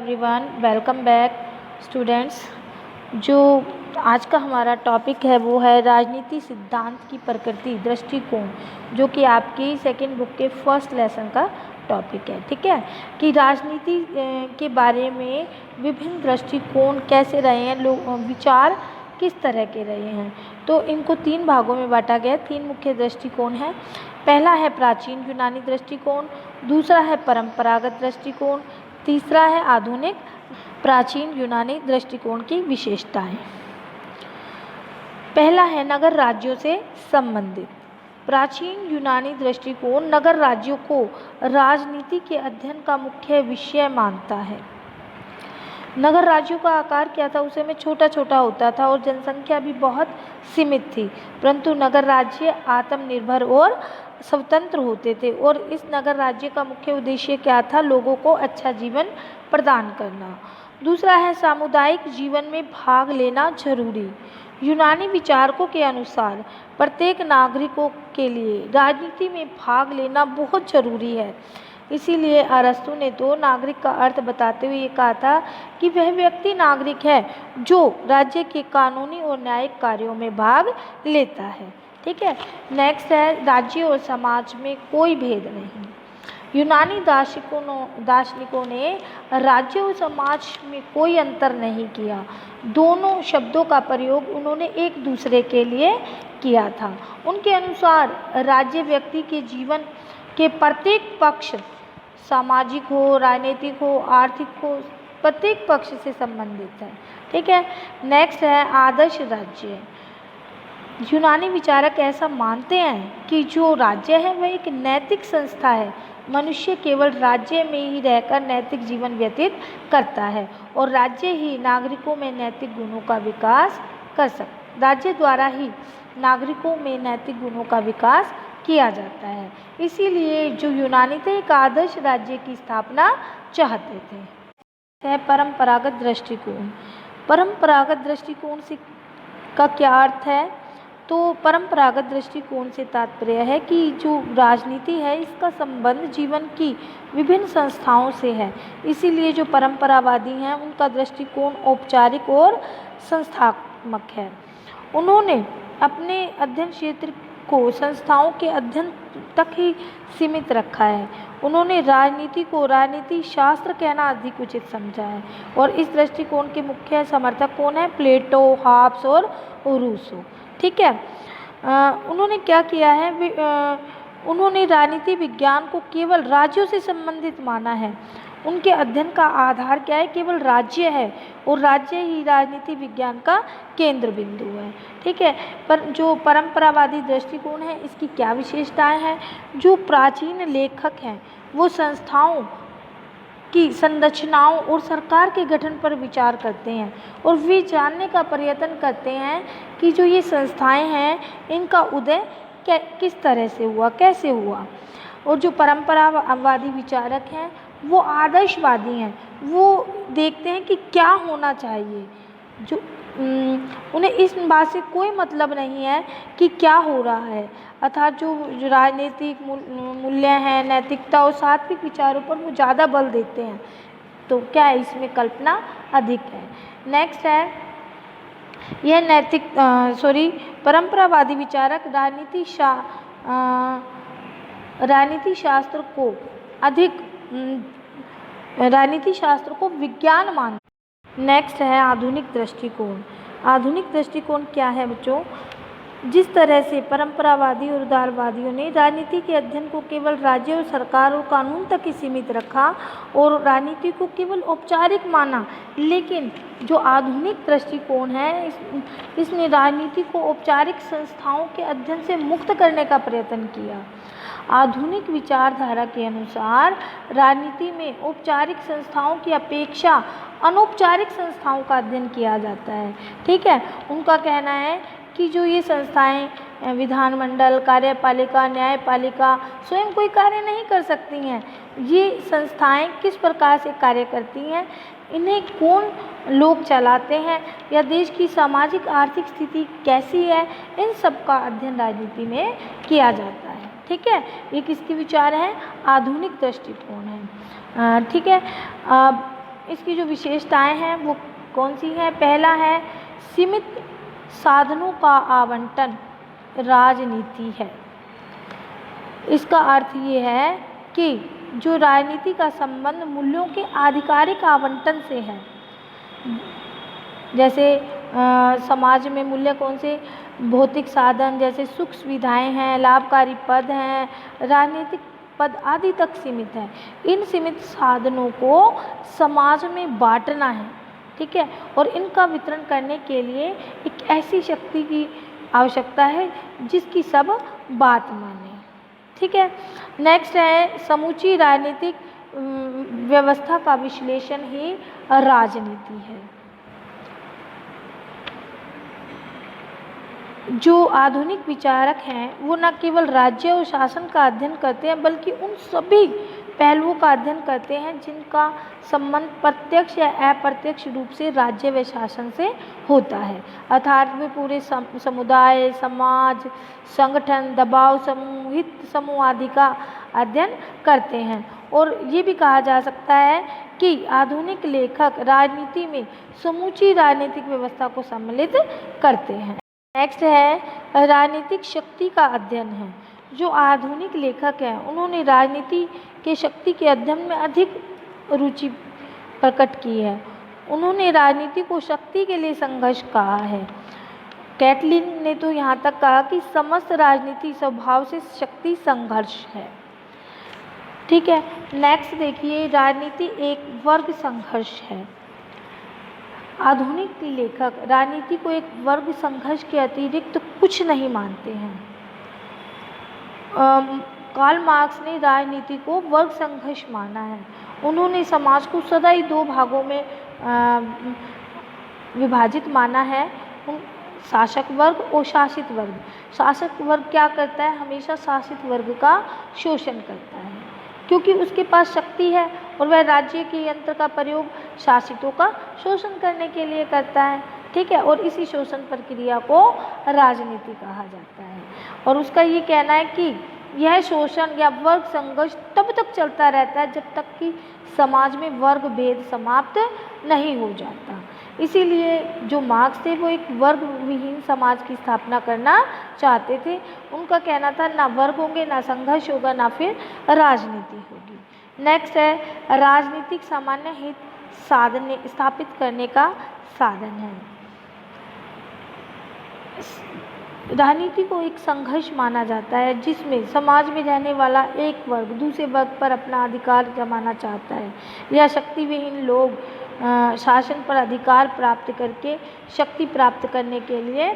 Everyone, welcome back students. जो आज का हमारा टॉपिक है वो है राजनीति सिद्धांत की प्रकृति दृष्टिकोण, जो कि आपकी सेकंड बुक के फर्स्ट लेसन का टॉपिक है। ठीक है, कि राजनीति के बारे में विभिन्न दृष्टिकोण कैसे रहे हैं, लोग विचार किस तरह के रहे हैं। तो इनको तीन भागों में बांटा गया। तीन मुख्य दृष्टिकोण हैं। पहला है प्राचीन यूनानी दृष्टिकोण, दूसरा है परंपरागत दृष्टिकोण, तीसरा है आधुनिक। प्राचीन यूनानी दृष्टिकोण की विशेषताएं। पहला है नगर राज्यों से संबंधित। प्राचीन यूनानी दृष्टिकोण नगर राज्यों को राजनीति के अध्ययन का मुख्य विषय मानता है। नगर राज्यों का आकार क्या था, उस समय छोटा छोटा होता था और जनसंख्या भी बहुत सीमित थी, परंतु नगर राज्य आत्मनिर्भर और स्वतंत्र होते थे। और इस नगर राज्य का मुख्य उद्देश्य क्या था, लोगों को अच्छा जीवन प्रदान करना। दूसरा है सामुदायिक जीवन में भाग लेना जरूरी। यूनानी विचारकों के अनुसार प्रत्येक नागरिकों के लिए राजनीति में भाग लेना बहुत जरूरी है। इसीलिए अरस्तु ने तो नागरिक का अर्थ बताते हुए ये कहा था कि वह व्यक्ति नागरिक है जो राज्य के कानूनी और न्यायिक कार्यों में भाग लेता है। ठीक है, नेक्स्ट है राज्य और समाज में कोई भेद नहीं। यूनानी दार्शनिकों ने राज्य और समाज में कोई अंतर नहीं किया। दोनों शब्दों का प्रयोग उन्होंने एक दूसरे के लिए किया था। उनके अनुसार राज्य व्यक्ति के जीवन के प्रत्येक पक्ष, सामाजिक हो, राजनीतिक हो, आर्थिक हो, प्रत्येक पक्ष से संबंधित है। ठीक है, नेक्स्ट है आदर्श राज्य। यूनानी विचारक ऐसा मानते हैं कि जो राज्य है वह एक नैतिक संस्था है। मनुष्य केवल राज्य में ही रहकर नैतिक जीवन व्यतीत करता है और राज्य ही नागरिकों में नैतिक गुणों का विकास कर सकता। राज्य द्वारा ही नागरिकों में नैतिक गुणों का विकास किया जाता है। इसीलिए जो यूनानी थे एक आदर्श राज्य की स्थापना चाहते थे। परंपरागत दृष्टिकोण। परंपरागत दृष्टिकोण से का क्या अर्थ है, तो परंपरागत दृष्टिकोण से तात्पर्य है कि जो राजनीति है इसका संबंध जीवन की विभिन्न संस्थाओं से है। इसीलिए जो परंपरावादी हैं उनका दृष्टिकोण औपचारिक और संस्थात्मक है। उन्होंने अपने अध्ययन क्षेत्र को संस्थाओं के अध्ययन तक ही सीमित रखा है। उन्होंने राजनीति को राजनीति शास्त्र कहना अधिक उचित समझा है। और इस दृष्टिकोण के मुख्य समर्थक कौन है, प्लेटो, हॉब्स और रूसो। ठीक है, उन्होंने क्या किया है, उन्होंने राजनीति विज्ञान को केवल राज्यों से संबंधित माना है। उनके अध्ययन का आधार क्या है, केवल राज्य है और राज्य ही राजनीति विज्ञान का केंद्र बिंदु है। ठीक है, पर जो परंपरावादी दृष्टिकोण है इसकी क्या विशेषताएं हैं, जो प्राचीन लेखक हैं वो संस्थाओं की संरचनाओं और सरकार के गठन पर विचार करते हैं और वे जानने का प्रयत्न करते हैं कि जो ये संस्थाएं हैं इनका उदय किस तरह से हुआ, कैसे हुआ। और जो परंपरावादी विचारक हैं वो आदर्शवादी हैं, वो देखते हैं कि क्या होना चाहिए। जो उन्हें इस बात से कोई मतलब नहीं है कि क्या हो रहा है, अर्थात जो राजनीतिक मूल्य हैं, नैतिकता और सात्विक विचारों पर वो ज़्यादा बल देते हैं। तो क्या है, इसमें कल्पना अधिक है। नेक्स्ट है यह परंपरावादी विचारक राजनीति शास्त्र को विज्ञान मानते। नेक्स्ट है आधुनिक दृष्टिकोण। आधुनिक दृष्टिकोण क्या है बच्चों, जिस तरह से परंपरावादी और उदारवादियों ने राजनीति के अध्ययन को केवल राज्य और सरकार और कानून तक ही सीमित रखा और राजनीति को केवल औपचारिक माना, लेकिन जो आधुनिक दृष्टिकोण है इसने राजनीति को औपचारिक संस्थाओं के अध्ययन से मुक्त करने का प्रयत्न किया। आधुनिक विचारधारा के अनुसार राजनीति में औपचारिक संस्थाओं की अपेक्षा अनौपचारिक संस्थाओं का अध्ययन किया जाता है। ठीक है, उनका कहना है कि जो ये संस्थाएं विधानमंडल, कार्यपालिका, न्यायपालिका स्वयं कोई कार्य नहीं कर सकती हैं। ये संस्थाएं किस प्रकार से कार्य करती हैं, इन्हें कौन लोग चलाते हैं या देश की सामाजिक आर्थिक स्थिति कैसी है, इन सब का अध्ययन राजनीति में किया जाता है। ठीक है, ये किसके विचार हैं, आधुनिक दृष्टिकोण है। ठीक है, इसकी जो विशेषताएं हैं वो कौन सी हैं? पहला है सीमित साधनों का आवंटन राजनीति है। इसका अर्थ ये है कि जो राजनीति का संबंध मूल्यों के आधिकारिक आवंटन से है। जैसे समाज में मूल्य कौन से? भौतिक साधन जैसे सुख सुविधाएं हैं, लाभकारी पद हैं, राजनीतिक पद आदि तक सीमित है। इन सीमित साधनों को समाज में बांटना है, ठीक है, और इनका वितरण करने के लिए एक ऐसी शक्ति की आवश्यकता है जिसकी सब बात माने, ठीक है। नेक्स्ट है समूची राजनीतिक व्यवस्था का विश्लेषण ही राजनीति है। जो आधुनिक विचारक हैं वो न केवल राज्य और शासन का अध्ययन करते हैं बल्कि उन सभी पहलुओं का अध्ययन करते हैं जिनका संबंध प्रत्यक्ष या अप्रत्यक्ष रूप से राज्य व शासन से होता है। अर्थात वे पूरे समुदाय, समाज, संगठन, दबाव, समूहित समूह आदि का अध्ययन करते हैं। और ये भी कहा जा सकता है कि आधुनिक लेखक राजनीति में समूची राजनीतिक व्यवस्था को सम्मिलित करते हैं। नेक्स्ट है राजनीतिक शक्ति का अध्ययन है। जो आधुनिक लेखक हैं उन्होंने राजनीति के शक्ति के अध्ययन में अधिक रुचि प्रकट की है। उन्होंने राजनीति को शक्ति के लिए संघर्ष कहा है। कैटलिन ने तो यहाँ तक कहा कि समस्त राजनीति स्वभाव से शक्ति संघर्ष है, ठीक है। नेक्स्ट देखिए, राजनीति एक वर्ग संघर्ष है। आधुनिक लेखक राजनीति को एक वर्ग संघर्ष के अतिरिक्त कुछ नहीं मानते हैं। कार्ल मार्क्स ने राजनीति को वर्ग संघर्ष माना है। उन्होंने समाज को सदा ही दो भागों में विभाजित माना है, शासक वर्ग और शासित वर्ग। शासक वर्ग क्या करता है? हमेशा शासित वर्ग का शोषण करता है क्योंकि उसके पास शक्ति है और वह राज्य के यंत्र का प्रयोग शासितों का शोषण करने के लिए करता है, ठीक है। और इसी शोषण प्रक्रिया को राजनीति कहा जाता है। और उसका ये कहना है कि यह शोषण या वर्ग संघर्ष तब तक चलता रहता है जब तक कि समाज में वर्ग भेद समाप्त नहीं हो जाता। इसीलिए जो मार्क्स थे वो एक वर्ग विहीन समाज की स्थापना करना चाहते थे। उनका कहना था ना वर्ग होंगे, ना संघर्ष होगा, ना फिर राजनीति होगी। नेक्स्ट है राजनीतिक सामान्य हित साधन स्थापित करने का साधन है। राजनीति को एक संघर्ष माना जाता है जिसमें समाज में रहने वाला एक वर्ग दूसरे वर्ग पर अपना अधिकार जमाना चाहता है या शक्ति विहीन लोग शासन पर अधिकार प्राप्त करके शक्ति प्राप्त करने के लिए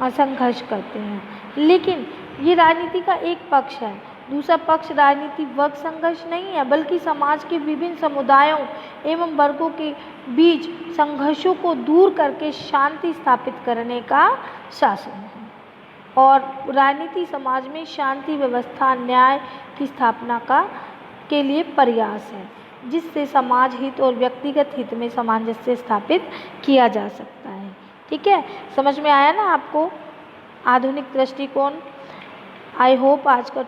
संघर्ष करते हैं। लेकिन ये राजनीति का एक पक्ष है। दूसरा पक्ष राजनीति वर्ग संघर्ष नहीं है बल्कि समाज के विभिन्न समुदायों एवं वर्गों के बीच संघर्षों को दूर करके शांति स्थापित करने का शासन है। और राजनीति समाज में शांति व्यवस्था न्याय की स्थापना के लिए प्रयास है जिससे समाज हित और व्यक्तिगत हित में सामंजस्य स्थापित किया जा सकता है, ठीक है। समझ में आया ना आपको आधुनिक दृष्टिकोण? आई होप आज का